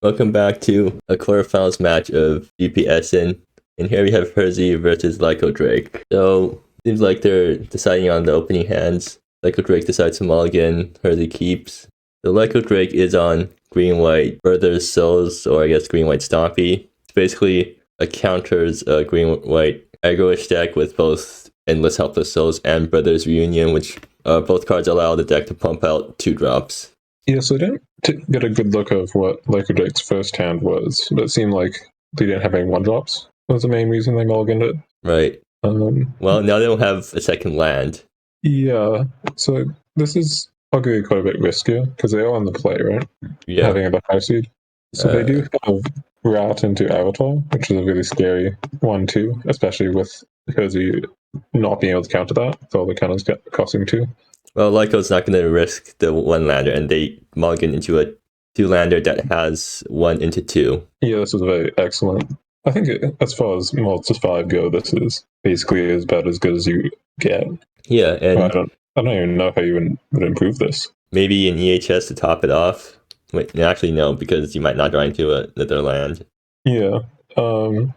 Welcome back to a quarterfinals match of GP Essen, and here we have Herzi versus Lycodrake. So, seems like they're deciding on the opening hands. Lycodrake decides to mulligan, Herzi keeps. The Lycodrake is on green-white Brothers Souls, or I guess green-white Stompy. It's basically a counters green-white aggro-ish deck with both Endless Helpless Souls and Brothers Reunion, which both cards allow the deck to pump out 2-drops. Yeah, so I didn't get a good look of what Lycodrake's first hand was, but it seemed like they didn't have any 1-drops. That was the main reason they mulliganed it. Right. Well, now they don't have a second land. Yeah, so this is arguably quite a bit riskier, because they are on the play, right? Yeah. Having a high seed. So they do have Rat into Avatar, which is a really scary one too, especially with Herzi not being able to counter that, with all the counters costing 2. Well, Lyco's not going to risk the 1-lander, and they mulligan into a 2-lander that has 1 into 2. Yeah, this is very excellent. I think as far as Multis 5 go, this is basically as bad as good as you get. Yeah, and I don't even know how you would improve this. Maybe an EHS to top it off. Wait, actually no, because you might not draw into another land. Yeah. So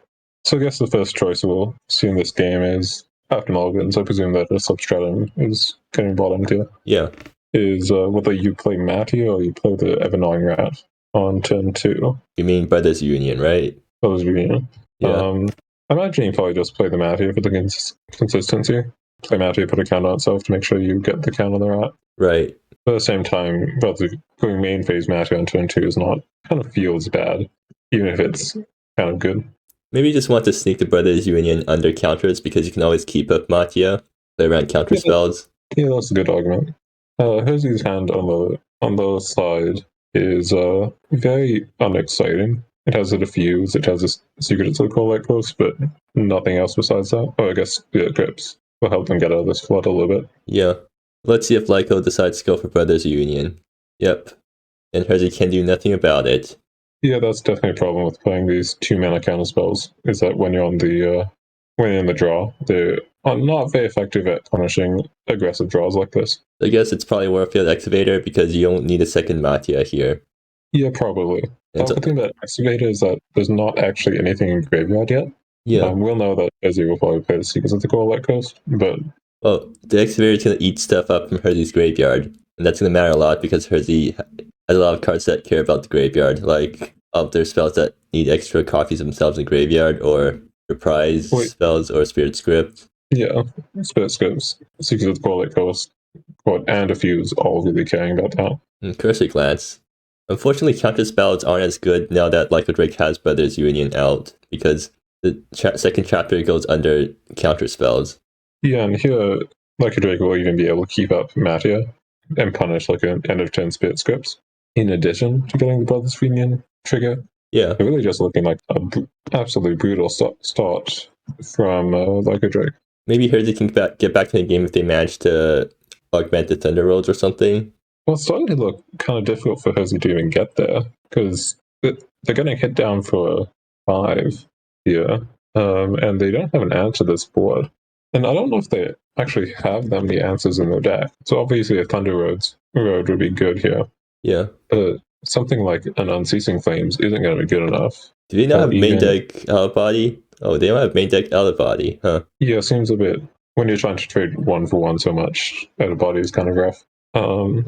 I guess the first choice we'll see in this game is after mulligans. I presume that a substratum is getting brought into. Yeah. Is whether you play Matty or you play the Ever-Gnawing Rat on turn 2. You mean Brothers Union, right? Brothers Reunion. Yeah. I imagine you probably just play the Matty for the consistency. Play Matty, put a count on itself to make sure you get the count on the Rat. Right. But at the same time, going main phase Matty on turn 2 is not, kind of feels bad, even if it's kind of good. Maybe you just want to sneak the Brothers Union under counters because you can always keep up Mattia, play around counter spells. Yeah, that's a good argument. Herzi's hand on the side is very unexciting. It has a diffuse, it has a secret circle like close, but nothing else besides that. Oh, I guess grips will help them get out of this flood a little bit. Yeah. Let's see if Lyco decides to go for Brothers Union. Yep. And Herzi can do nothing about it. Yeah, that's definitely a problem with playing these 2-mana counter spells, is that when you're in the draw, they're not very effective at punishing aggressive draws like this. I guess it's probably Warfield Excavator because you don't need a second Mattia here. Yeah, probably. The other thing about Excavator is that there's not actually anything in graveyard yet. Yeah. We'll know that Herzi will probably play the Secrets of the Coalite Coast, but... Well, the Excavator is going to eat stuff up from Herzi's graveyard, and that's going to matter a lot because Herzi has a lot of cards that care about the graveyard, like their spells that need extra copies themselves in graveyard, or reprise spells, or Spirit Script. Yeah, Spirit Scripts, Secrets of the Coalite Coast, and a Fuse, all really caring about that. And Cursory Glance. Unfortunately, counter spells aren't as good now that Lycodrake has Brothers Union out, because the second chapter goes under counter spells. Yeah, and here, Lycodrake will even be able to keep up Mattia and punish like an end of turn Spirit Scripts, in addition to getting the Brothers Reunion trigger. Yeah. They're really just looking like an absolutely brutal start from Lycodrake. Maybe Herzi can get back to the game if they manage to augment the Thunder Rolls or something. Well, it's starting to look kind of difficult for Herzi to even get there, because they're getting hit down for 5 here, and they don't have an answer to this board. And I don't know if they actually have that many answers in their deck. So obviously a Thunder Road would be good here. Yeah. Something like an Unceasing Flames isn't going to be good enough. Do they not have main deck out of body? Oh, they don't have main deck out of body, huh? Yeah, it seems a bit, when you're trying to trade 1-for-1 so much, out of body is kind of rough.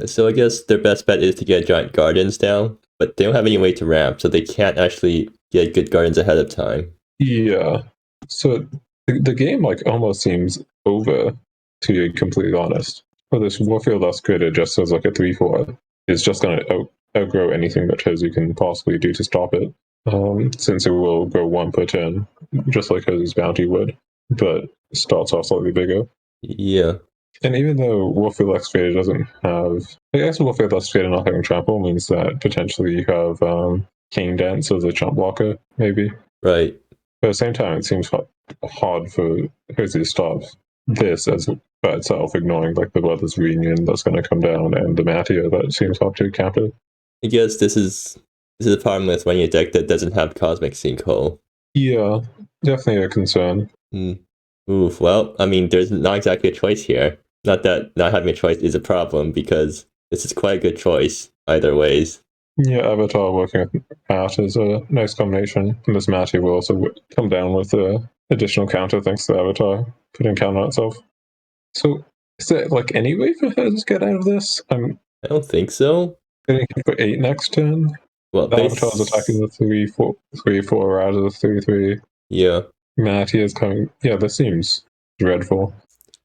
So I guess their best bet is to get Giant Gardens down, but they don't have any way to ramp, so they can't actually get good Gardens ahead of time. Yeah. So the game almost seems over, to be completely honest. Well, this Warfield Excavator just as like a 3-4 is just going to outgrow anything that Herzi can possibly do to stop it, since it will grow 1 per turn, just like Herzi's Bounty would, but starts off slightly bigger. Yeah. And even though Warfield Excavator doesn't have... I guess Warfield Excavator not having Trample means that potentially you have Cane Dance as a chump blocker, maybe. Right. But at the same time, it seems hard for Herzi to stop this as by itself, ignoring like the Brothers Reunion that's going to come down and the Mattia that seems hard to counter. I guess this is a problem with running a deck that doesn't have Cosmic Sinkhole. Yeah, definitely a concern. Oof, well, I mean, there's not exactly a choice here. Not that not having a choice is a problem, because this is quite a good choice, either ways. Yeah, Avatar working with Matt is a nice combination. And this Matty will also come down with the additional counter thanks to Avatar putting counter on itself. So, is there like any way for her to get out of this? I'm I don't think so. getting hit for 8 next turn. Well, Avatar's attacking the 3/4 out of the 3/3. yeah. Matty is coming. Yeah, this seems dreadful.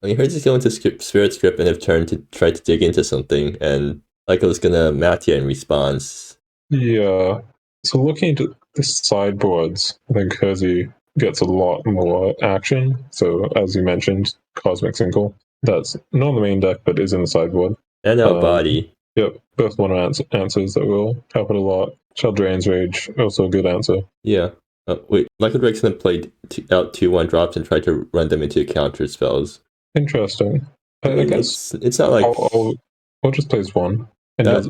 I mean, Herzi's going to Spirit Script and have turned to try to dig into something, and Lyco's gonna Matia in response. Yeah. So looking into the sideboards, I think Herzi gets a lot more action. So as you mentioned, Cosmic Single. That's not the main deck, but is in the sideboard. And our body. Yep, both one answers that will help it a lot. Sheldrain's Rage, also a good answer. Yeah. Wait, Lycodrake's gonna play out 2/1 drops and try to run them into counter spells. Interesting. I guess it's not like I'll just place one. And I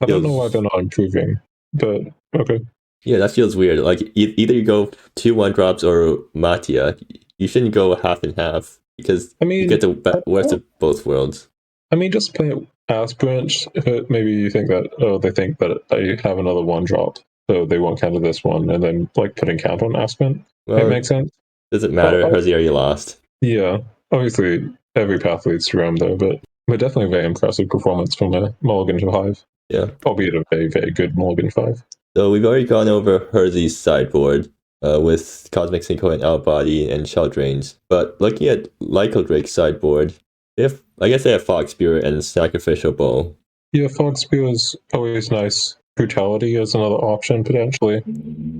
don't know why they're not improving, but okay. Yeah, that feels weird. Like either you go 2/1 drops or Matia. You shouldn't go half and half because you get the worst of both worlds. I mean, just play Aspirant. Maybe you think that they think that they have another 1 drop, so they won't counter this one, and then like putting count on Aspirant. Well, it makes sense. Doesn't matter. Herzi already lost. Yeah, obviously every path leads to Rome though, but definitely a very impressive performance from a Mulligan 5. Yeah, albeit a very, very good Mulligan 5. So we've already gone over Herzi's sideboard with Cosmic Single and Outbody and Sheldrains. But looking at Lycodrake's sideboard, I guess they have Fog Spear and Sacrificial Bowl. Yeah, Fog Spear is always nice. Brutality is another option, potentially,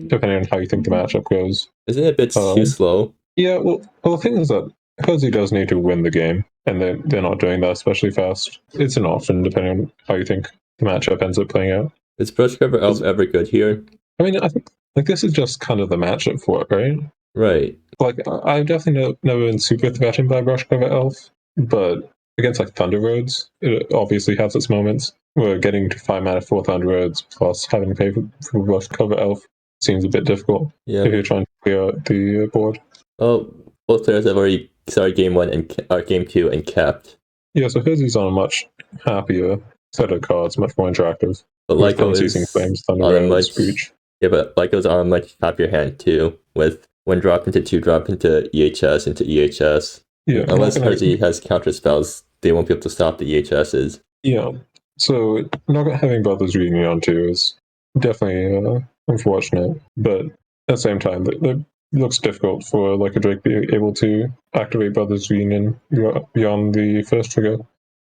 depending on how you think the matchup goes. Isn't it a bit too slow? Yeah, well, the thing is that Herzi does need to win the game, and they're not doing that especially fast. It's an option, depending on how you think the matchup ends up playing out. Is Brush Cover Elf ever good here? I mean, I think this is just kind of the matchup for it, right? Right. Like, I've definitely never been super threatened by Brush Cover Elf, but against like Thunder Roads, it obviously has its moments. Where getting to 5 mana for Thunder Roads plus having to pay for Brush Cover Elf seems a bit difficult if you're trying to clear the board. Oh, both players have already started game 1 and game 2 and kept. Yeah, so Herzi's on a much happier set of cards, much more interactive. But Lyco is Flames, Thunder Roads, Breach. Yeah, but Lyco's on a much happier hand too, with 1 drop into 2 drop into EHS into EHS. Yeah, unless Herzi has counter spells, they won't be able to stop the EHSs. Yeah, so not having Brothers Reunion on 2 is definitely unfortunate, but at the same time, it looks difficult for Lycodrake to be able to activate Brothers Reunion beyond the first trigger.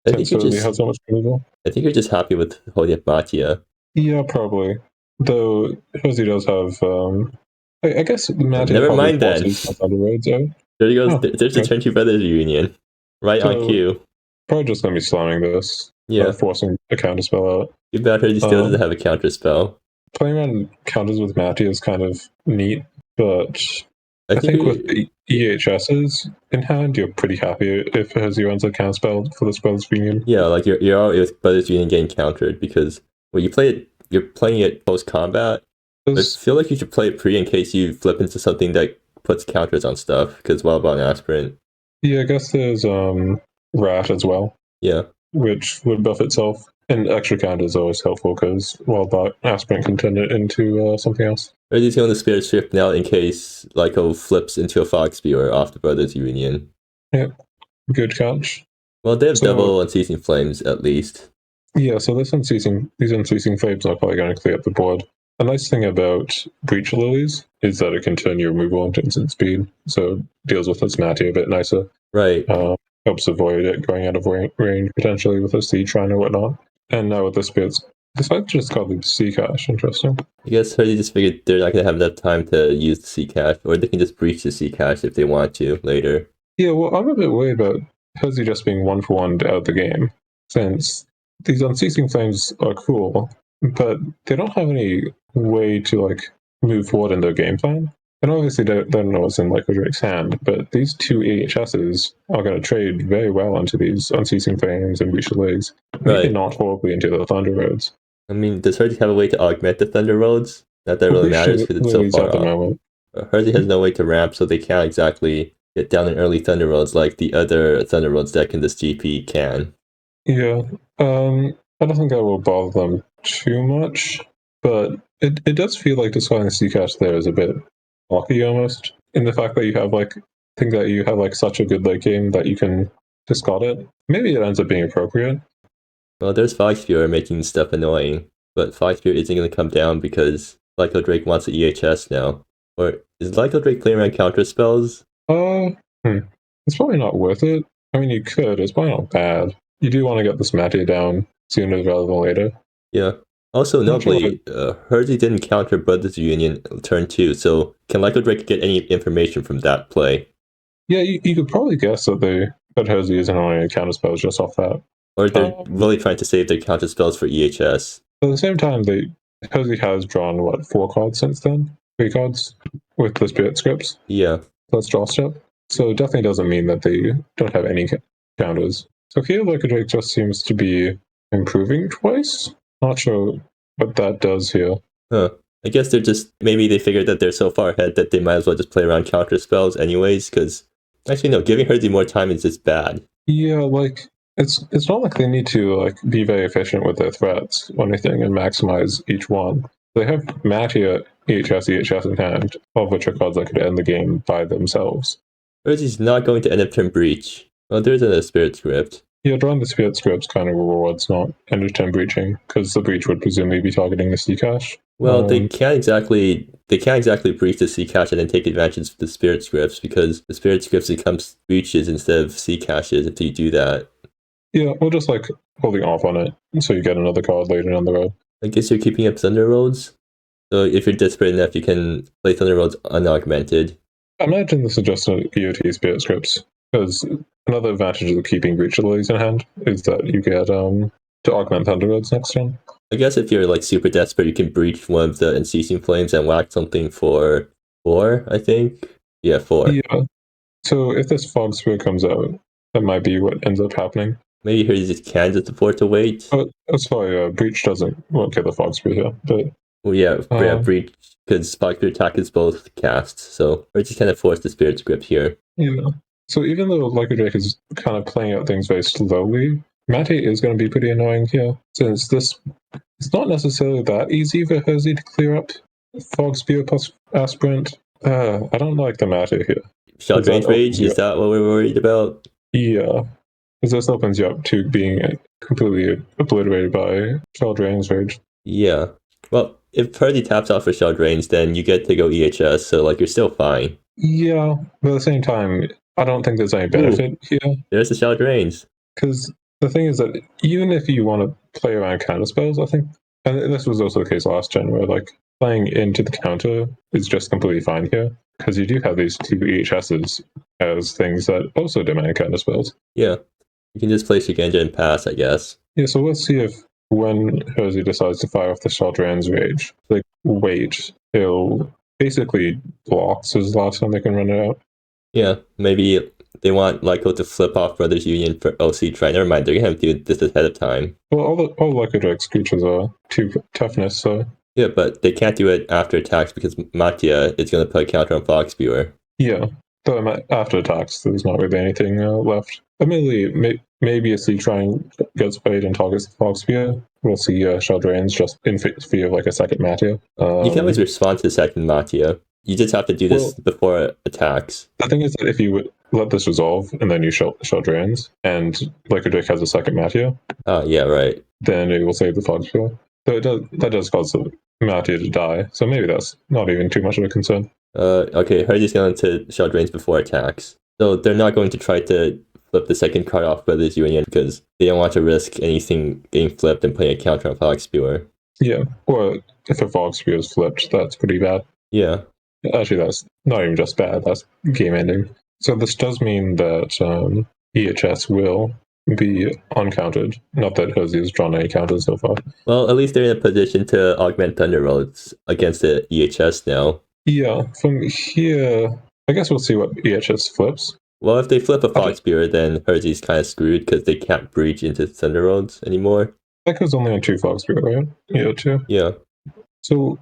I think you're just happy with holding up Matia. Yeah, probably. Though Herzi does have, I guess Matia. Never mind then. There he goes. There's the Turn 2 Brothers Reunion, right on cue. Probably just gonna be slamming this. Yeah, forcing a counter spell out. Too bad Herzi still doesn't have a counter spell. Playing on counters with Matia is kind of neat, but I think with the EHSs in hand, you're pretty happy if Herzi runs a counter spell for this Brothers Reunion. Yeah, like you're always Brothers Reunion getting countered because when you play it, you're playing it post combat. I feel like you should play it pre in case you flip into something that puts counters on stuff. Because Wildbound Aspirant. Yeah, I guess there's Rat as well. Yeah, which would buff itself. And extra counter is always helpful because Wildbound Aspirant can turn it into something else. Herzi's going to Spirit Shift now in case Lyco flips into a Fog Spear off the Brothers Reunion. Yep, good catch. Well, they have double Unceasing Flames at least. Yeah, so these Unceasing Flames are probably going to clear up the board. The nice thing about Breach Lilies is that it can turn your removal into instant speed, so deals with its Matia a bit nicer. Right. Helps avoid it going out of range potentially with a Siege Shrine or whatnot. And now with the Spirits, decided to just call the Sea Cache. Interesting. I guess Herzi just figured they're not going to have enough time to use the Sea Cache, or they can just breach the Sea Cache if they want to later. Yeah, well, I'm a bit worried about Herzi just being 1-for-1 out of the game, since these Unceasing Flames are cool, but they don't have any way to move forward in their game plan. And obviously they don't know what's in Lycodrake's hand, but these 2 EHSs are going to trade very well into these Unceasing Flames and Breach Lilies. Maybe not horribly into the Thunder Roads. I mean, does Herzi have a way to augment the Thunder Roads? Not that really matters because it's so far off. Herzi has no way to ramp, so they can't exactly get down in early Thunder Roads like the other Thunder Roads deck in this GP can. Yeah, I don't think that will bother them too much. But it does feel like discarding the C cache there is a bit lucky almost, in the fact that you have such a good late game that you can discard it. Maybe it ends up being appropriate. Well, there's Foxviewer making stuff annoying, but Foxviewer isn't going to come down because Lycodrake wants the EHS now. Or is Lycodrake playing around counter spells? It's probably not worth it. I mean, you could. It's probably not bad. You do want to get this Matty down sooner rather than later. Yeah. Also, notably, Herzi didn't counter Brothers Union turn 2, so can Lycodrake get any information from that play? Yeah, you could probably guess that Herzi isn't on any counter spells just off that. Or they're really trying to save their counter spells for EHS. At the same time, Herzi has drawn, 4 cards since then? 3 cards? With the Spirit Scripts? Yeah. That's draw step. So it definitely doesn't mean that they don't have any counters. So here, Lycodrake just seems to be improving twice. Not sure what that does here. Huh. I guess maybe they figured that they're so far ahead that they might as well just play around counter spells anyways, because actually no, giving Herzi more time is just bad. Yeah, it's not like they need to be very efficient with their threats or anything and maximize each one. They have Mattia, EHS in hand, all of which are cards that could end the game by themselves. Herzi's not going to end up turn Breach. Well, there's a Spirit Script. Yeah, drawing the Spirit Scripts kind of rewards not end of turn breaching, because the breach would presumably be targeting the C cache. Well, they can't exactly breach the C cache and then take advantage of the Spirit Scripts, because the Spirit Scripts become breaches instead of C caches if you do that. Yeah, or just holding off on it so you get another card later down the road. I guess you're keeping up Thunder Roads. So if you're desperate enough, you can play Thunder Roads unaugmented. I imagine this is just an EOT Spirit Scripts, because another advantage of keeping Breach Lilies in hand is that you get to augment Thunder Roads next turn. I guess if you're super desperate, you can breach one of the Unceasing Flames and whack something for 4, I think. Yeah, 4. Yeah. So if this Fog Spear comes out, that might be what ends up happening. Maybe Herzi just can just afford to wait. Sorry, Breach won't get the Fog Spear here, but... Well, yeah, Breach, because Foxviewer attack is both cast, so Herzi kind of forced the Spirit Script here. Yeah. So even though Lycodrake is kind of playing out things very slowly, Matty is going to be pretty annoying here, since it's not necessarily that easy for Herzi to clear up Fog Spear plus Aspirant. I don't like the Matty here. Shell Drain's Rage, is that what we're worried about? Yeah, because this opens you up to being completely obliterated by Shell Drain's Rage. Yeah. Well, if Herzi taps off for Shell Drains, then you get to go EHS, so you're still fine. Yeah, but at the same time, I don't think there's any benefit here. There's the Shell Drains. Because the thing is that even if you want to play around counter spells, I think, and this was also the case last gen, where playing into the counter is just completely fine here, because you do have these 2 EHSs as things that also demand counter spells. Yeah, you can just play Shigenja and pass, I guess. Yeah, so let's see if when Herzi decides to fire off the Shell Drain's Rage, wait, he'll basically blocks his last time they can run it out. Yeah, maybe they want Lyco to flip off Brothers Union for OC try. Never mind, they're gonna have to do this ahead of time. Well, all Lycodrake's creatures are 2 toughness, so... Yeah, but they can't do it after attacks because Mattia is gonna put a counter on Foxviewer. Yeah, so after attacks, there's not really anything left. Admittedly, maybe a Sea Shrine gets played and targets the Foxviewer. We'll see Shell Drains just in fear of a second Mattia. You can always respond to the second Mattia. You just have to do this before attacks. The thing is that if you would let this resolve and then you Shell Drains and Lycodrake has a second Mattia. Yeah, right. Then it will save the Foxviewer. So that does cause the Mattia to die. So maybe that's not even too much of a concern. Okay, Herzi's going to Shell Drains before attacks. So they're not going to try to flip the second card off Brothers Union because they don't want to risk anything getting flipped and playing a counter on Foxviewer. Yeah, or if a Foxviewer is flipped, that's pretty bad. Yeah. Actually, that's not even just bad, that's game ending. So this does mean that EHS will be uncounted. Not that Herzi has drawn any counters so far. Well, at least they're in a position to augment Thunder Roads against the EHS now. Yeah, from here, I guess we'll see what EHS flips. Well, if they flip a Foxviewer, then Herzi's kind of screwed because they can't breach into Thunder Roads anymore. That goes only on 2 Foxviewer, right? Yeah, 2. Yeah. So,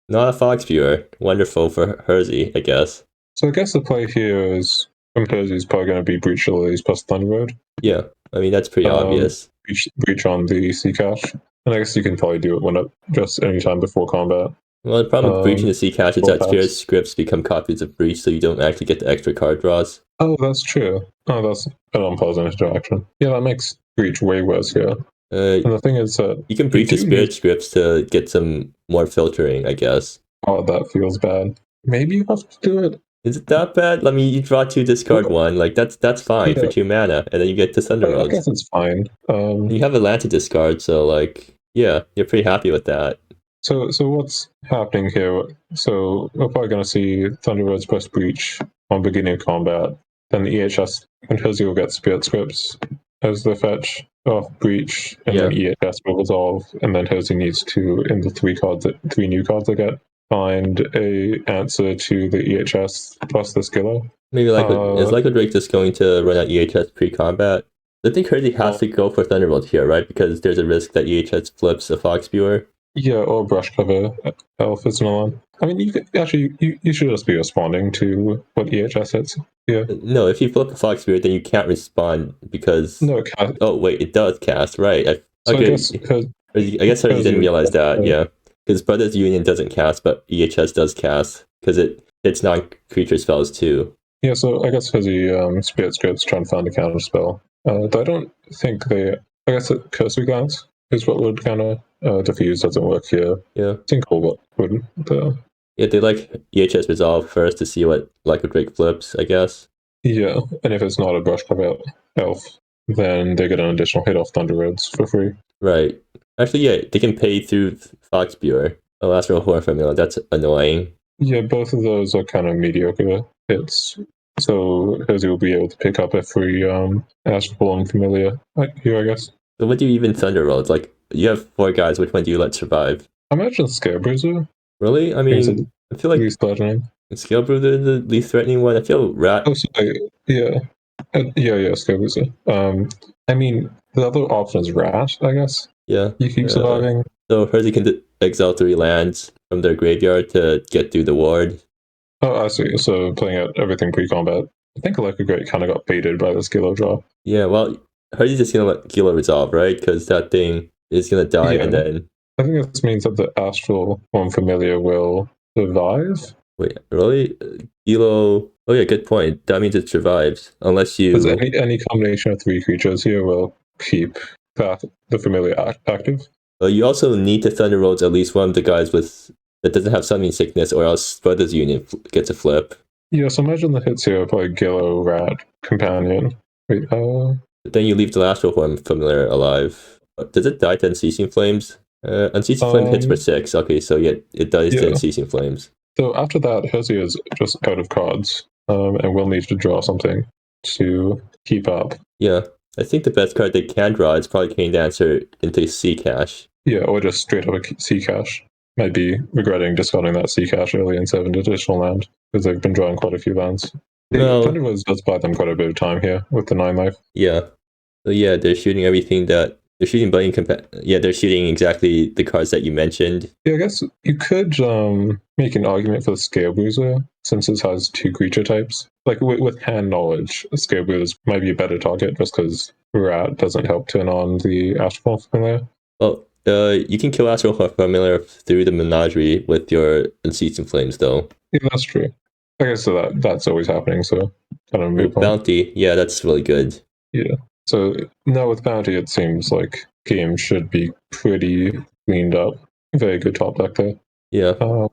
Not a Foxviewer. Wonderful for Herzi, I guess. So I guess the play here is Herzi's probably going to be Breach Lilies plus Thunder Road. Yeah, I mean, that's pretty obvious. Breach on the C cache. And I guess you can probably do it when just any time before combat. Well, the problem with breaching the C cache is full that packs. Sphere's scripts become copies of Breach, so you don't actually get the extra card draws. Oh, that's true. Oh, that's an unpleasant interaction. Yeah, that makes Breach way worse here. And the thing is that you can breach the Spirit scripts to get some more filtering, I guess. Oh, that feels bad. Maybe you have to do it. Is it that bad? I mean, you draw 2, discard 1. Like that's fine for 2 mana, and then you get to Thunder Roads. I guess it's fine. You have a land to discard, so like, yeah, you're pretty happy with that. So what's happening here? So we're probably going to see Thunder Roads plus Breach on beginning of combat. Then the EHS and Herzi will get Spirit Scripts as the fetch off Breach, and then EHS will resolve, and then Herzi needs to, in the 3 new cards they get, find a answer to the EHS plus the Skiller. Maybe like is Lycodrake just going to run out EHS pre-combat? I think Herzi has to go for Thunderbolt here, right? Because there's a risk that EHS flips a Fox Viewer. Yeah, or Brush Cover Elf is another one. I mean, you could actually you should just be responding to what EHS hits. Yeah. No, if you flip a Fox Viewer, then you can't respond because oh wait, it does cast, right? Okay. I guess Herzi didn't realize that. Yeah, because Brothers Union doesn't cast, but EHS does cast because it's non-creature spells too. Yeah, so I guess Herzi Spirit Scripts trying to find a counter spell. I don't think they. I guess Cursory Glance is what would kind of diffuse doesn't work here. Yeah. Sinkhole would. Yeah, they like EHS Resolve first to see what Lycodrake flips, I guess. Yeah, and if it's not a Brush Cover Elf, then they get an additional hit off Thunder Roads for free. Right. Actually, yeah, they can pay through Fox Viewer. Oh, Astral Horror Formula, that's annoying. Yeah, both of those are kind of mediocre hits. So Herzi will be able to pick up a free Astral Familiar here, I guess. So what do you even Thunder Roads? Like, you have 4 guys, which one do you let survive? I imagine Scale Bruiser. Really? I mean, I feel like least threatening. Scale Bruiser is the least threatening one. I feel Rat. Oh, sorry. Yeah. Yeah, Scale Bruiser. I mean, the other option is Rat, I guess. Yeah. You keep surviving. So Herzi can exile 3 lands from their graveyard to get through the ward. Oh, I see. So playing out everything pre-combat. I think Lycodrake kind of got baited by the Skillo draw. Yeah, well, Herzi's just going to let Gilo resolve, right? Because that thing is going to die and then... I think this means that the Astral Form Familiar will survive. Wait, really? Gilo... Oh yeah, good point. That means it survives. Unless you... Because any combination of 3 creatures here will keep the Familiar active. You also need to Thunder Roads at least one of the guys that doesn't have Summoning Sickness, or else Brothers Union gets a flip. Yeah, so imagine the hits here are probably Gillo, Rat, Companion. Wait, Then you leave the Astral Form Familiar alive. Does it die to Unceasing Flames? Unceasing Flame hits for 6. Okay, so yeah, it dies to Unceasing Flames. So after that, Herzi is just out of cards, and will need to draw something to keep up. Yeah, I think the best card they can draw is probably Cane Dancer into C Cache. Yeah, or just straight up a C Cache. Might be regretting discarding that C Cache early instead of an additional land, because they've been drawing quite a few lands. Thunder Roads does buy them quite a bit of time here with the 9 life. Yeah. So yeah, they're shooting everything that... They're shooting they're shooting exactly the cards that you mentioned. Yeah, I guess you could make an argument for the Scale Bruiser, since it has 2 creature types. Like, with hand knowledge, Scale Bruiser might be a better target, just because Rat doesn't help turn on the Astral Familiar. Well, you can kill Astral Familiar through the Menagerie with your Unceasing Flames, though. Yeah, that's true. I guess so that's always happening, so kind of move on. Bounty, yeah, that's really good. Yeah. So now with Bounty, it seems like game should be pretty cleaned up. Very good top deck there. Yeah. So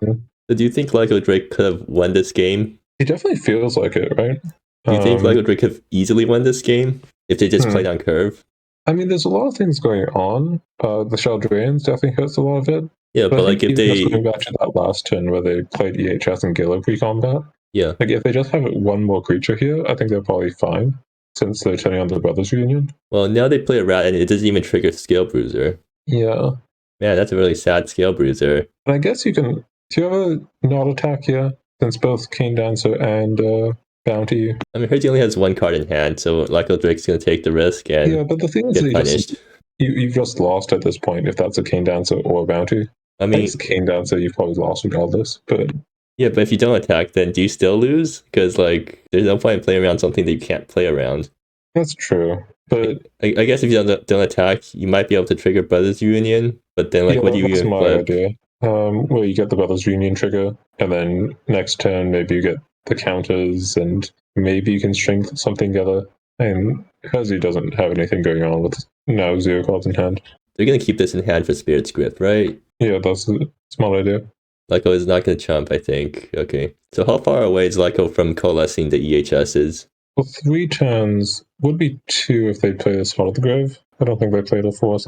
do you think Lycodrake could have won this game? It definitely feels like it, right? Do you think Lycodrake could have easily won this game if they just played on curve? I mean, there's a lot of things going on. The Sheldrains definitely hurts a lot of it. Yeah, but like if they... Going back to that last turn where they played EHS and Gillo pre-combat. Yeah. Like, if they just have one more creature here, I think they're probably fine, since they're turning on the Brothers Union. Well, now they play a Rat and it doesn't even trigger Scale Bruiser. Yeah. Man, that's a really sad Scale Bruiser. And I guess you can... Do you have a not attack here? Since both Cane Dancer and Bounty... I mean, Herzi only has 1 card in hand, so Lycodrake's going to take the risk and yeah, but the thing is get punished. You've just lost at this point, if that's a Cane Dancer or a Bounty. I mean... If it's Cane Dancer, you've probably lost regardless, but... Yeah, but if you don't attack, then do you still lose? Because, like, there's no point in playing around something that you can't play around. That's true. But I guess if you don't attack, you might be able to trigger Brothers Union, but then like yeah, what do you that's even my flip? idea. Where you get the Brothers Union trigger, and then next turn maybe you get the counters, and maybe you can string something together. And Herzi doesn't have anything going on with now 0 cards in hand. They're gonna keep this in hand for Spirit Script, right? Yeah, that's a small idea. Lyco is not gonna chump, I think. Okay. So how far away is Lyco from coalescing the EHSs? Well, 3 turns would be 2 if they play the Spot of the Grave. I don't think they played a 4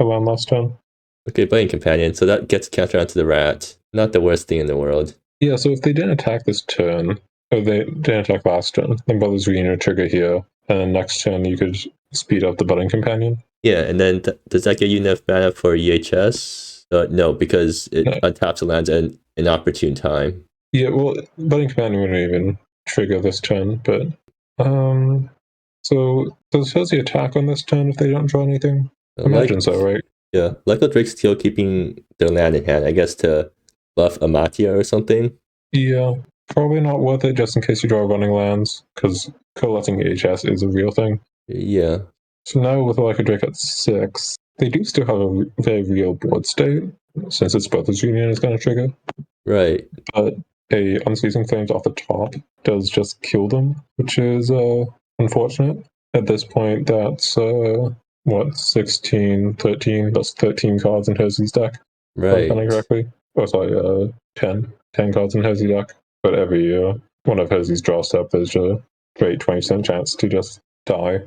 around last turn. Okay, Biting Companion, so that gets counter onto the rat. Not the worst thing in the world. Yeah, so if they didn't attack this turn, or they didn't attack last turn, then Brothers Reunion would trigger here, and then next turn you could speed up the Budding Companion. Yeah, and then does that get you enough mana for EHS? No, because it No. untaps and lands at an opportune time. Yeah, well, Budding Companion wouldn't even trigger this turn, but so does Herzi attack on this turn if they don't draw anything? Imagine so, right? Yeah, Lycodrake's still keeping their land in hand, I guess to buff Amatia or something. Yeah, probably not worth it just in case you draw running lands, because coalescing EHS is a real thing. Yeah. So now with Lycodrake at 6, they do still have a very real board state, since its Brothers Union is going to trigger. Right. But a Unceasing Flames off the top does just kill them, which is unfortunate. At this point, that's 16, 13, that's 13 cards in Herzi's deck. Right. If I'm correctly. Oh, sorry, 10 cards in Herzi's deck. But every one of Herzi's draw step, there's a great 20% chance to just die.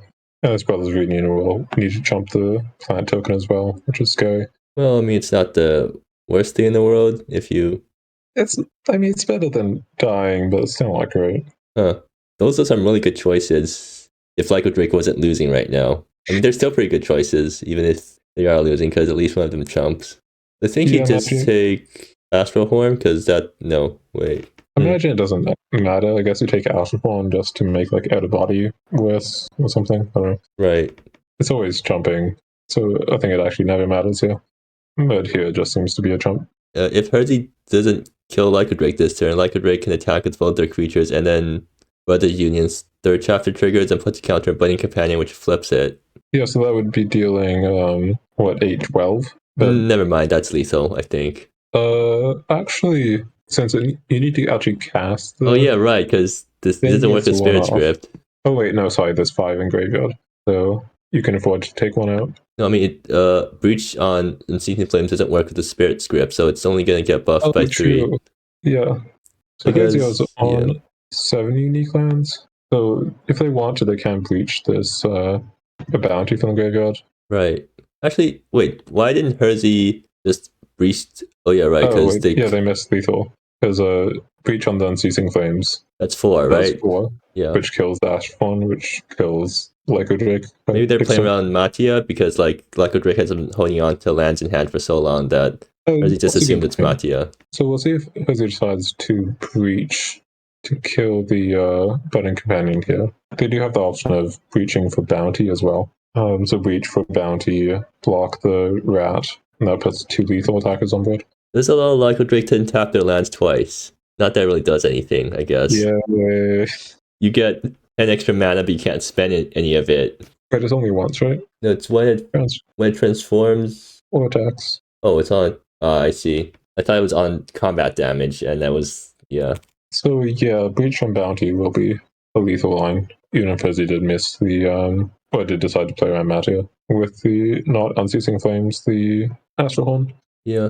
And his Brothers Reunion will need to jump the planet token as well, which is scary. Well, I mean, it's not the worst thing in the world if you... It's better than dying, but it's still not great. Huh. Those are some really good choices if Lycodrake wasn't losing right now. I mean, they're still pretty good choices, even if they are losing, because at least one of them chumps. I think he just take Astral Horn, because that... No, wait. Imagine it doesn't matter. I guess you take Astral Horn just to make like out of body worse or something. I don't know. Right. It's always jumping, so I think it actually never matters here. But here it just seems to be a jump. If Herzi doesn't kill Lycodrake this turn, Lycodrake can attack with both their creatures, and then Brothers Union's third chapter triggers and puts a counter on Budding Companion, which flips it. Yeah, so that would be dealing 8-12. But never mind, that's lethal, I think. Actually, since you need to actually cast the... Oh yeah, right, because this doesn't work with Spirit Script. Oh wait, no, sorry, there's 5 in Graveyard. So you can afford to take one out. No, I mean, Breach on Unceasing Flames doesn't work with the Spirit Script, so it's only going to get buffed by 3. Yeah. So Herzi's on 7 unique lands. So if they want to, they can breach this a bounty from the graveyard. Right. Actually, wait, why didn't Herzi just breach? Oh yeah, right, because they missed lethal. There's a breach on the Unceasing Flames. That's 4, right? That's 4. Yeah. Which kills the Ashfon, which kills Lycodrake. Maybe they're playing around Matia because like Lycodrake has been holding on to lands in hand for so long that Herzi just assumed it's Matia. So we'll see if Herzi decides to breach to kill the Budding Companion here. They do have the option of breaching for bounty as well. So breach for bounty, block the rat, and that puts 2 lethal attackers on board. There's a lot of Lycodrake to tap their lands twice. Not that it really does anything, I guess. Yeah. You get 10 extra mana, but you can't spend any of it. But it's only once, right? No, it's when it transforms. Or attacks. Oh, it's on. I see. I thought it was on combat damage, and that was, yeah. So yeah, breach on bounty will be a lethal line, even if Herzi did miss the or did decide to play around Matia with the not Unceasing Flames, the Astral Horn. Yeah.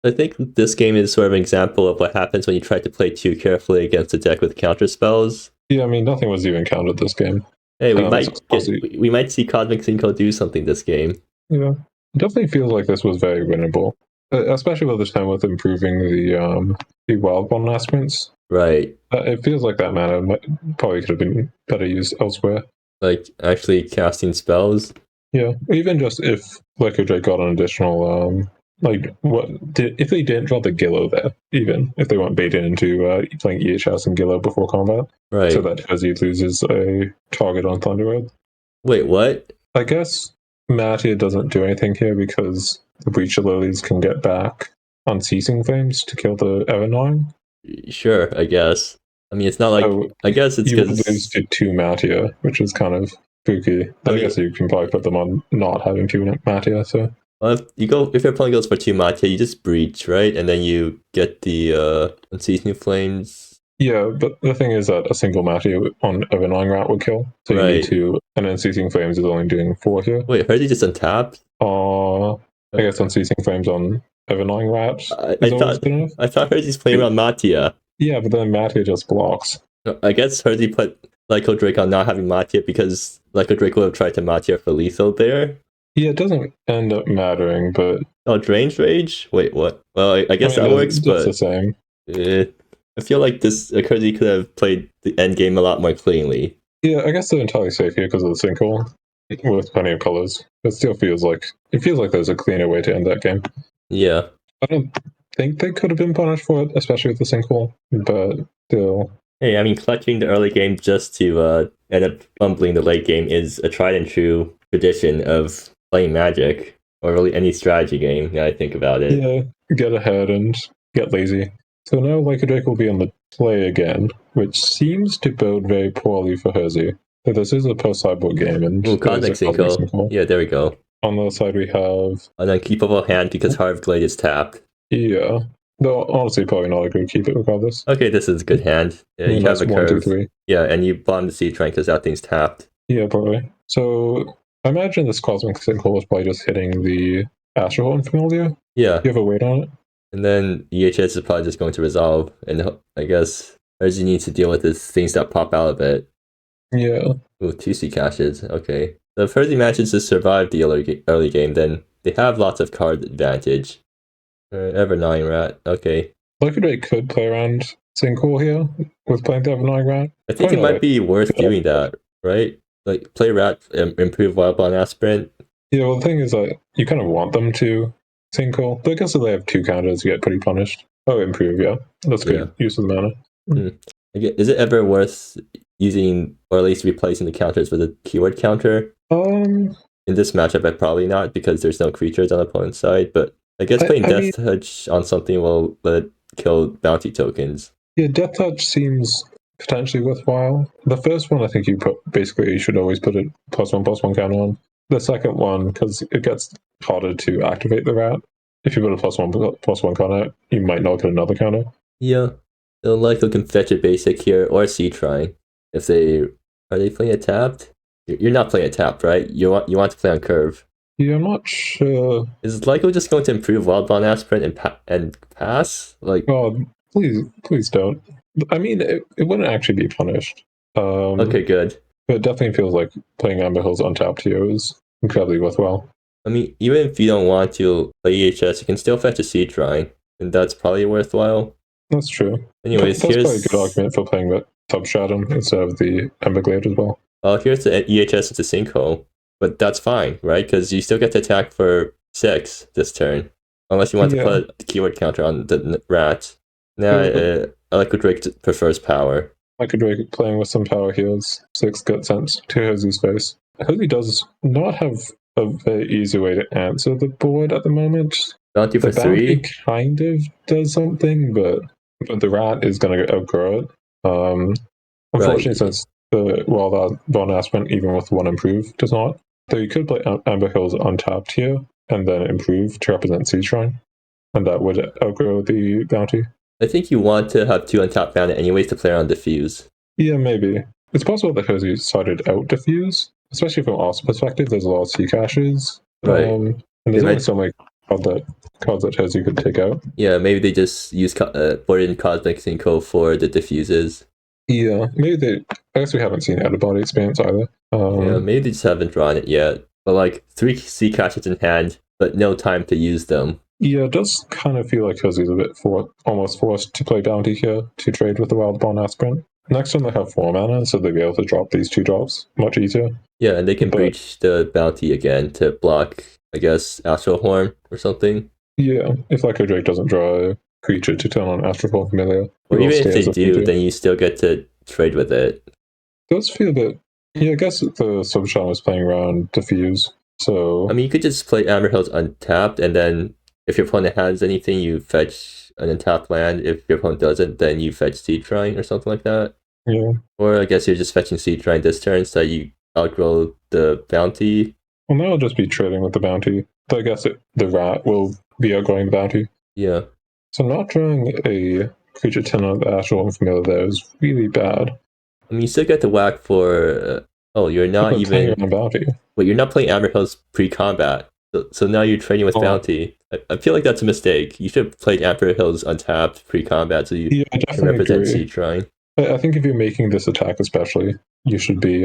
I think this game is sort of an example of what happens when you try to play too carefully against a deck with counter spells. Yeah, I mean nothing was even countered this game. Hey, we might see Cosmic Cinco do something this game. Yeah, it definitely feels like this was very winnable, especially with the time with improving the wild one aspirants. Right. It feels like that mana probably could have been better used elsewhere. Like actually casting spells. Yeah, even just if Lycodrake got an additional if they didn't draw the Gillo there, even if they weren't baited into playing EHS and Gillo before combat, right? So that Herzi loses a target on Thunderweb. Wait, what? I guess Matia doesn't do anything here because the Breacher Lilies can get back Unceasing Flames to kill the Evan. Sure, I guess. I mean, it's not like I guess it's because you lose to 2 Matia, which is kind of spooky. I guess you can probably put them on not having 2 Matia, so. Well, if your opponent goes for 2 Matia, you just breach, right? And then you get the Unseasoned Flames. Yeah, but the thing is that a single Matia on of an rat would kill. So you need to, and then Unceasing Flames is only doing 4 here. Wait, Herzi just untapped? I guess Unceasing Flames on Evernying Rat is always good enough. I thought Herzi's playing around Matia. Yeah, but then Matia just blocks. I guess Herzi put Lycodrake on not having Matia because Lycodrake would have tried to Matia for lethal there. Yeah, it doesn't end up mattering, but... Oh, Drained Rage? Wait, what? Well, I guess that works, but... It's the same. I feel like this Herzi could have played the end game a lot more cleanly. Yeah, I guess they're entirely safe here because of the sinkhole with plenty of colors. It still feels like there's a cleaner way to end that game. Yeah. I don't think they could have been punished for it, especially with the sinkhole, but still. Hey, I mean, clutching the early game just to end up fumbling the late game is a tried and true tradition of playing Magic, or really any strategy game, now I think about it. Yeah, get ahead and get lazy. So now Lycodrake will be on the play again, which seems to bode very poorly for Herzi. So this is a post-sideboard game, and Cosmic Sinkhole. Yeah, there we go. On the other side we have an unkeepable hand because Heart of Glade is tapped. Yeah. Though honestly probably not a good keep it regardless. Okay, this is a good hand. Yeah, you have a curve. 1, 2, 3. Yeah, and you bomb the Sea Trunk because that thing's tapped. Yeah, probably. So I imagine this Cosmic Sinkhole is probably just hitting the Astralhorn Familiar. Yeah. You have a weight on it. And then EHS is probably just going to resolve, and I guess Herzi needs to deal with these things that pop out of it. Yeah. Ooh, 2 sea caches. Okay. So if Herzi manages to survive the early game, then they have lots of card advantage. Evernying Rat. Okay. Lycodrake could play around Sinkhole here with playing the Evernying Rat. I think it might be worth doing that, right? Like, play Rat, improve Wild Bond Aspirant. Yeah, well, the thing is that you kind of want them to Sinkhole. But I guess if they have 2 counters, you get pretty punished. Oh, improve, yeah. That's good use of the mana. Is it ever worth using, or at least replacing the counters with a keyword counter? In this matchup, probably not, because there's no creatures on the opponent's side, but I guess playing Death Touch on something will let it kill bounty tokens. Yeah, Death Touch seems potentially worthwhile. The first one, I think you should always put a +1/+1 counter on. The second one, because it gets harder to activate the rat. If you put a +1/+1 counter, you might not get another counter. Yeah. So Lyco can fetch a basic here, or Sea Trine. Are they playing it tapped? You're not playing it tapped, right? You want to play on curve. Yeah, I'm not sure. Is Lyco just going to improve Wild Bond Aspirant and pass? Like, oh, please don't. I mean, it wouldn't actually be punished. Okay, good. But it definitely feels like playing Amber Hills untapped here is incredibly worthwhile. I mean, even if you don't want to play EHS, you can still fetch a Sea Trine, and that's probably worthwhile. That's true. Anyways, that's probably a good argument for playing that Substratum instead of the Emberglade as well. Here's the EHS into Sinkhole, but that's fine, right? Because you still get to attack for 6 this turn, unless you want to put the keyword counter on the rat. Now, Lycodrake prefers power. Lycodrake playing with some power heals 6 gut sense to Herzi's face. Herzi does not have a very easy way to answer the board at the moment. Bounty for 3? Bounty kind of does something, but the rat is going to outgrow it. Unfortunately, since the Wild Bond Aspirant, even with 1 improve, does not. So you could play Amber Hills untapped here, and then improve to represent Sea Shrine, and that would outgrow the bounty. I think you want to have 2 untapped mana anyways to play around Diffuse. Yeah, maybe. It's possible that Herzi started out Diffuse, especially from our perspective. There's a lot of sea caches. Right. And there's only so many cards that Herzi could take out. Yeah, maybe they just use board in Cosmic Sinkhole for the diffuses. Yeah, maybe I guess we haven't seen Out of Body Experience either. Yeah, maybe they just haven't drawn it yet. But like 3 sea caches in hand, but no time to use them. Yeah, it does kind of feel like Herzi's a bit almost forced to play bounty here to trade with the Wild Bond Aspirant. Next turn they have 4 mana, so they'll be able to drop these 2 drops much easier. Yeah, and they can breach the bounty again to block, I guess, Astral Horn or something. Yeah, if Lycodrake doesn't draw a creature to turn on Astral Horn Familiar. Or even if they do, then you still get to trade with it. It does feel a bit... Yeah, I guess the Subshaman was playing around Diffuse, so... I mean, you could just play Amber Hills untapped, and then if your opponent has anything, you fetch an untapped land. If your opponent doesn't, then you fetch Sea Trine or something like that. Yeah. Or I guess you're just fetching Sea Trine this turn, so you outgrow the bounty. Well, now I'll just be trading with the bounty. But I guess the rat will be outgrowing the bounty. Yeah. So not drawing a creature 10 on the actual familiar there is really bad. I mean, you still get the whack for. You're not even. On bounty. Wait, you're not playing Amber Hills pre-combat. So now you're trading with bounty. I feel like that's a mistake. You should have played Amber Hills untapped pre-combat so you can represent Sea Shrine. I think if you're making this attack especially, you should be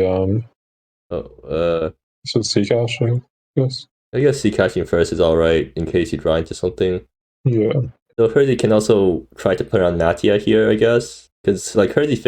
so sea caching, yes. I guess sea caching first is alright in case you draw into something. Yeah. So Herzi can also try to put on Matia here, I guess. Because like Herzi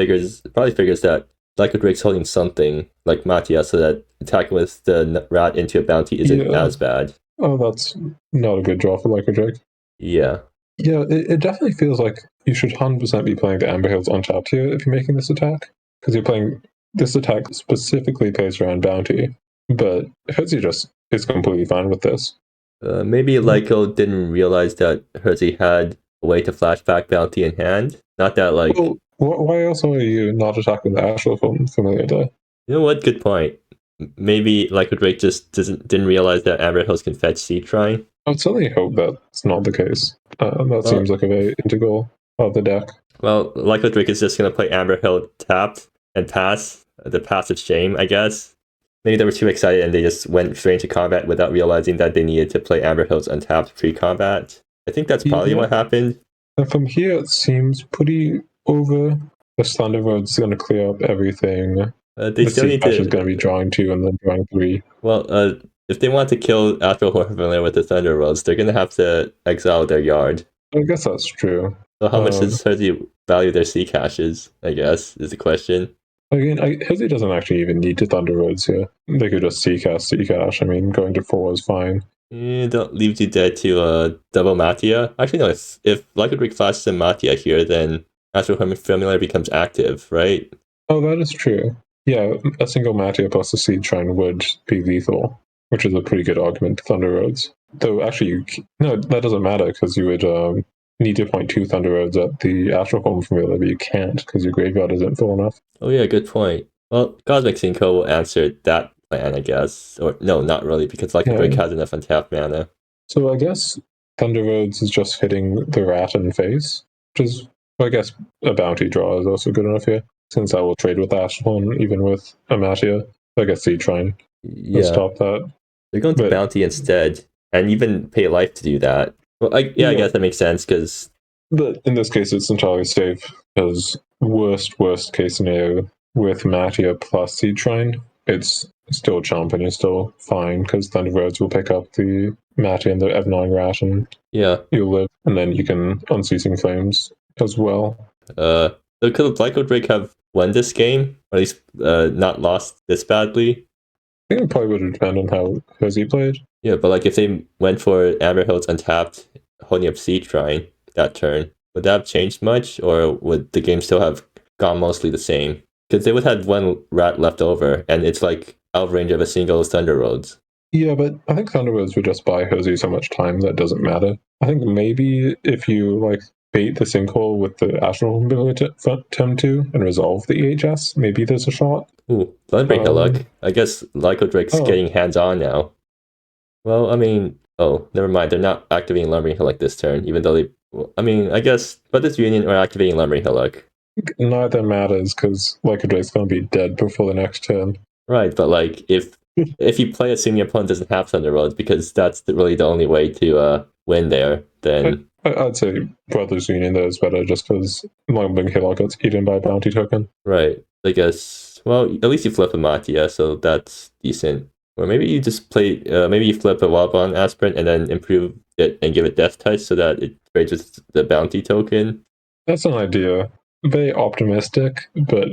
probably figures that Lycodrake's holding something like Matia, so that attacking with the rat into a bounty isn't as bad. Oh, that's not a good draw for Lycodrake. Yeah. Yeah, it definitely feels like you should 100% be playing the Amber Hills untapped here if you're making this attack. Because you're playing this attack specifically based around bounty. But Herzi just is completely fine with this. Maybe Lyco didn't realize that Herzi had a way to flashback bounty in hand. Not that like... Well, why else are you not attacking the actual familiar there? You know what? Good point. Maybe Lycodrake just didn't realize that Amber Hills can fetch Sea Shrine. I would certainly hope that's not the case. That seems like a very integral part of the deck. Well, Lycodrake is just going to play Amber Hill tapped and pass the passive shame, I guess. Maybe they were too excited and they just went straight into combat without realizing that they needed to play Amber Hills untapped pre-combat. I think that's probably what happened. And from here, it seems pretty over. The Thunder Road's going to clear up everything. They still need to... is going to be drawing 2 and then drawing 3. Well, if they want to kill Astral Horror Familiar with the Thunder Roads, they're going to have to exile their yard. I guess that's true. So how much does Herzi value their sea caches, I guess, is the question. Again, Herzi doesn't actually even need to Thunder Roads here. They could just sea cache. I mean, going to 4 is fine. Don't leave you dead to double Matia. Actually, no, if Lycodrake flashes in Matia here, then Astral Horror Familiar becomes active, right? Oh, that is true. Yeah, a single Matia plus a Seed Shrine would be lethal, which is a pretty good argument to Thunder Roads. Though, actually, no, that doesn't matter, because you would need to point 2 Thunder Roads at the Astral Form Familiar, but you can't, because your graveyard isn't full enough. Oh yeah, good point. Well, Cosmic Synco will answer that plan, I guess. Or, no, not really, because Lycodrake has enough untapped mana. So I guess Thunder Roads is just hitting the rat in the face, which is, well, I guess a bounty draw is also good enough here. Since I will trade with Ashton, even with Amatia, I guess Seed Shrine will stop that. They're going to bounty instead, and even pay life to do that. Well, I guess that makes sense, because... But in this case, it's entirely safe, because worst case scenario, with Matia plus Seed Shrine, it's still chump and you're still fine, because Thunder Roads will pick up the Matia and the Ev9 rat, and you'll live, and then you can Unceasing Flames as well. So could Lycodrake have won this game, or at least not lost this badly? I think it probably would depend on how Herzi played. Yeah, but like if they went for Amber Hills untapped, holding up Seed Shrine that turn, would that have changed much, or would the game still have gone mostly the same? Because they would have one rat left over, and it's like out of range of a single Thunder Roads. Yeah, but I think Thunder Roads would just buy Herzi so much time that doesn't matter. I think maybe if you bait the sinkhole with the Astral Term 2 and resolve the EHS, maybe there's a shot. Ooh, Lumbering Hillock. I guess Lycodrake's getting hands-on now. Well, I mean, never mind. They're not activating Lumbering Hillock this turn, even though I guess, but this Union are activating Lumbering Hillock. Neither matters, because Lycodrake's going to be dead before the next turn. Right, but if you play assuming your opponent doesn't have Thunder Roads, because that's really the only way to win there, then... I'd say Brothers Union there is better, just because Lumbering Hillock gets eaten by a bounty token. Right, I guess... Well, at least you flip a Matia, so that's decent. Or maybe you just play... maybe you flip a Wildbond Aspirant and then improve it and give it Death Touch so that it trades with the bounty token. That's an idea. Very optimistic, but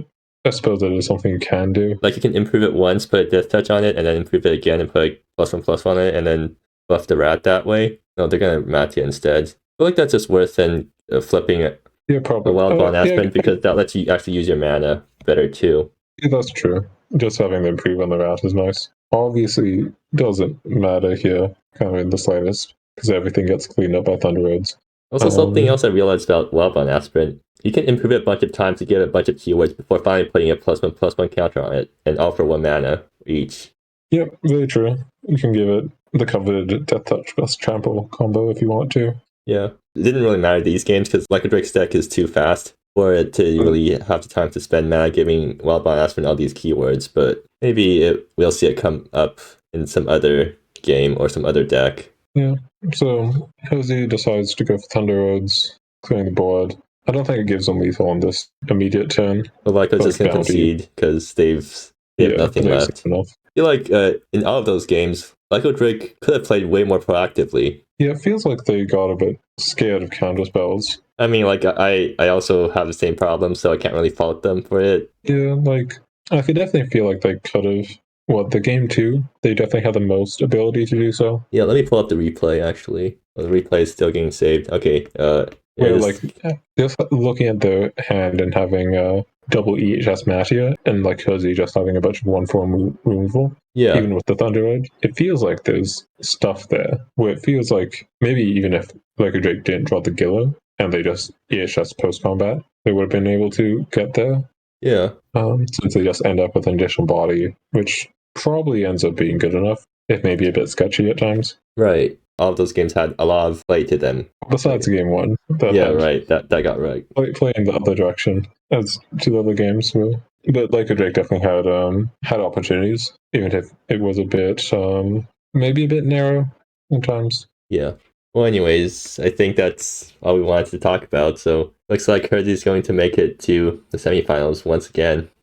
I suppose that is something you can do. Like you can improve it once, put a Death Touch on it, and then improve it again and put +1/+1 on it, and then buff the rat that way. No, they're gonna Matia instead. I feel like that's just worse than flipping a Wildbond Aspirant, because that lets you actually use your mana better too. Yeah, that's true. Just having the improve on the rat is nice. Obviously, doesn't matter here, kind of in the slightest, because everything gets cleaned up by Thunder Roads. Also, something else I realized about Wildbond Aspirant, you can improve it a bunch of times to get a bunch of keywords before finally putting a +1/+1 counter on it, and all for 1 mana. each. Yep, very true. You can give it the coveted Death Touch plus Trample combo if you want to. Yeah. It didn't really matter these games because Lycodrake's deck is too fast for it to really have the time to spend mana giving Wildbound Aspen all these keywords, but maybe we'll see it come up in some other game or some other deck. Yeah. So Herzi decides to go for Thunder Roads, clearing the board. I don't think it gives them lethal on this immediate turn. But Lyco's just going to concede because they have nothing left. Enough. I feel like in all of those games, Lycodrake could have played way more proactively. Yeah, it feels like they got a bit scared of counter spells. I mean, like, I also have the same problem, so I can't really fault them for it. Yeah, like, I could definitely feel like they could have. The game 2, they definitely had the most ability to do so. Yeah, let me pull up the replay, actually. The replay is still getting saved. Okay, just looking at the hand and having double EHS Matia and like Herzi just having a bunch of 1/4 removal. Yeah. Even with the Thunder Edge, it feels like there's stuff there where it feels like maybe even if Lycodrake didn't draw the Gillo and they just EHS post combat, they would have been able to get there. Yeah. Since they just end up with an additional body, which probably ends up being good enough. It may be a bit sketchy at times. Right. All of those games had a lot of play to them. Besides game 1. Right. That got right. Playing the other direction as to the other games will. But Lycodrake definitely had opportunities, even if it was a bit maybe a bit narrow sometimes. Yeah. Well, anyways, I think that's all we wanted to talk about. So looks like Herzi's going to make it to the semifinals once again.